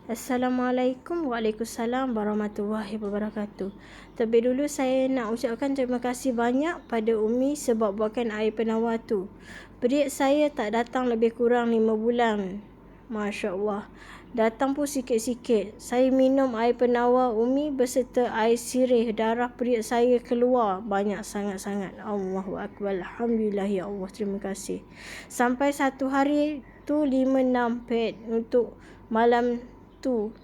Assalamualaikum. Waalaikumsalam warahmatullahi wabarakatuh. Terlebih dulu saya nak ucapkan terima kasih banyak pada Umi sebab buatkan air penawar tu. Period saya tak datang lebih kurang 5 bulan. Masya Allah. Datang pun sikit-sikit. Saya minum air penawar Umi beserta air sirih. Darah period saya keluar banyak sangat-sangat. Allahu Akbar. Alhamdulillah ya Allah. Terima kasih. Sampai satu hari tu 5-6 pad untuk malam tu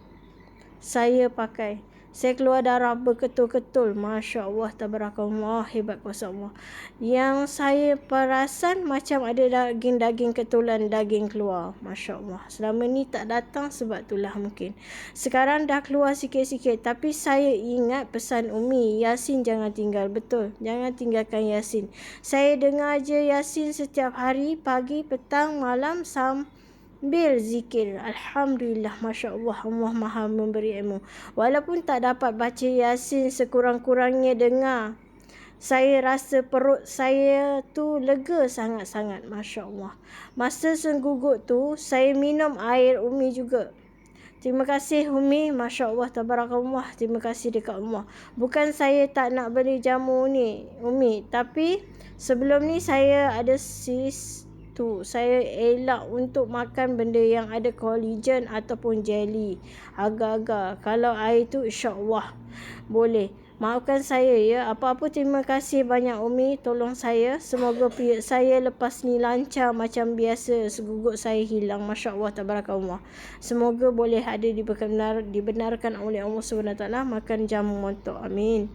saya pakai. Saya keluar darah berketul-ketul. Masya Allah, tabarakallah, hebat kuasa Allah. Yang saya perasan macam ada daging-daging ketulan, daging keluar. Masya Allah. Selama ni tak datang sebab itulah mungkin. Sekarang dah keluar sikit-sikit. Tapi saya ingat pesan Umi, Yasin jangan tinggal. Betul, jangan tinggalkan Yasin. Saya dengar je Yasin setiap hari, pagi, petang, malam, sambil zikir. Alhamdulillah, Masya Allah, Allah Maha memberi ilmu. Walaupun tak dapat baca Yasin, sekurang-kurangnya dengar. Saya rasa perut saya tu lega sangat-sangat. Masya Allah. Masa senggugut tu, saya minum air Umi juga. Terima kasih Umi. Masya Allah, tabarakallah. Terima kasih dekat Allah. Bukan saya tak nak beli jamu ni Umi, tapi sebelum ni saya ada saya elak untuk makan benda yang ada collagen ataupun jelly. Agak-agak. Kalau air tu insya-Allah boleh. Maafkan saya ya. Apa-apa terima kasih banyak Umi. Tolong saya. Semoga period saya lepas ni lancar macam biasa. Segugut saya hilang. Masya Allah, tabarakallah. Semoga boleh ada dibenarkan oleh Allah SWT makan jamu montok. Amin.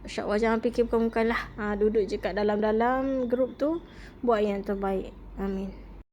Masya Allah, jangan fikir bukan-bukan lah. Duduk je kat dalam-dalam grup tu. Buat yang terbaik. Amin.